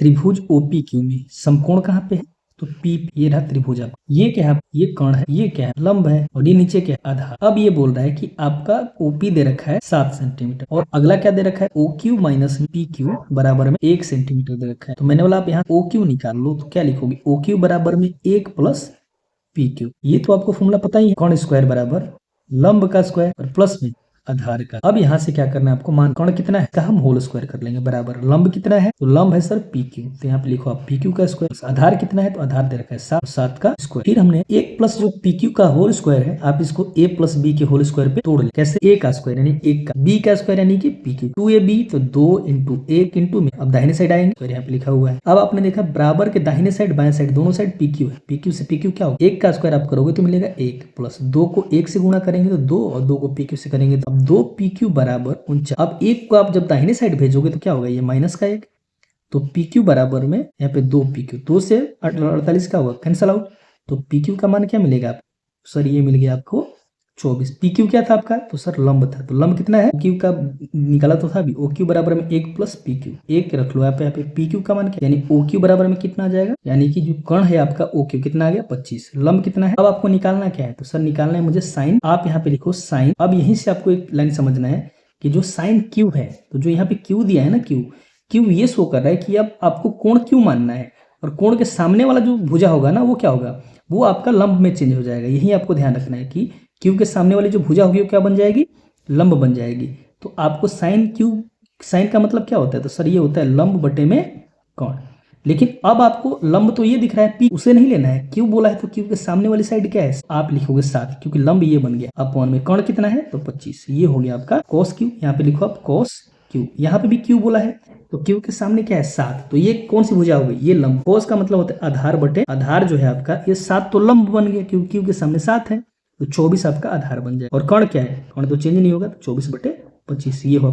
त्रिभुज OPQ में समकोण कहाँ पे है, तो P, ये रहा त्रिभुज। आपका ये क्या है, ये कर्ण है, ये क्या है, लंब है, और ये नीचे क्या है, आधार। अब ये बोल रहा है कि आपका OP दे रखा है 7 सेंटीमीटर और अगला क्या दे रखा है, OQ माइनस PQ बराबर में 1 सेंटीमीटर दे रखा है। तो मैंने बोला आप यहाँ OQ निकाल लो, तो क्या लिखोगे, OQ बराबर में 1 प्लस PQ। ये तो आपको फॉर्मूला पता ही है, कर्ण स्क्वायर बराबर लंब का स्क्वायर और प्लस में आधार का। अब यहाँ से क्या करना है आपको, मान कर्ण कितना है, हम होल स्क्वायर कर लेंगे, बराबर लंब कितना है, तो लंब है सर PQ, तो यहाँ पे लिखो आप PQ का स्क्वायर। आधार कितना है, तो आधार दे रखा है 7 का स्क्वायर। फिर हमने 1 प्लस जो PQ का होल स्क्वायर है, आप इसको A प्लस B के होल स्क्वायर पे तोड़ ले। कैसे, A का स्क्वायर यानी 1 का, B का स्क्वायर यानी कि PQ, 2AB तो 2 इंटू 1 इंटू में, अब दाहिने साइड आएंगे तो यहाँ पे लिखा हुआ है। अब आपने देखा बराबर के दाहिने साइड बाएं साइड दोनों साइड PQ है, PQ से PQ क्या होगा, 1 का स्क्वायर आप करोगे तो मिलेगा 1 प्लस 2 को 1 से गुणा करेंगे तो 2 और 2 को PQ से करेंगे तो अब 2PQ बराबर 49। अब 1 को आप जब दाहिने साइड भेजोगे तो क्या होगा, ये माइनस का 1, तो PQ बराबर में यहाँ पे 2PQ, 2 से 48 का होगा कैंसल आउट, तो PQ का मान क्या मिलेगा आपको, सर ये मिल गया आपको 24। PQ क्या था आपका, तो सर लंब था, तो लंब कितना है, OQ का निकाला तो था अभी, OQ बराबर में 1 प्लस PQ, 1 रख लो यहाँ पे PQ का मान क्या, यानी OQ बराबर में कितना आ जाएगा, यानी कि जो कर्ण है आपका OQ कितना आ गया 25, लंब कितना है। अब आपको निकालना क्या है, तो सर निकालना है मुझे साइन, आप यहाँ पे लिखो साइन। अब यहीं से आपको एक लाइन समझना है कि जो साइन Q है, तो जो यहाँ पे Q दिया है ना, Q ये शो कर रहा है कि अब आपको कोण Q मानना है, और कोण के सामने वाला जो भुजा होगा ना, वो क्या होगा, वो आपका लंब में चेंज हो जाएगा। यही आपको ध्यान रखना है कि Q के सामने वाली जो भुजा होगी वो क्या बन जाएगी, लंब बन जाएगी। तो आपको साइन Q, साइन का मतलब क्या होता है, तो सर ये होता है लंब बटे में कोण। लेकिन अब आपको लंब तो ये दिख रहा है, P उसे नहीं लेना है, Q बोला है तो Q के सामने वाली साइड क्या है, आप लिखोगे 7, क्योंकि लंब ये बन गया, अपॉन में कोण कितना है, तो 25, ये हो गया आपका cos Q। यहाँ पे लिखो आप cos Q, यहाँ पे भी Q बोला है तो Q के सामने क्या है 7, तो ये कौन सी भुजा हो गई, ये लंब। cos का मतलब होता है आधार बटे आधार, जो है आपका ये 7 तो लंब बन गया क्योंकि Q के सामने 7 है, तो 24 आपका आधार बन जाए। और कर्ण क्या है, कर्ण तो चेंज नहीं होगा, तो 24 बटे 25 ये हो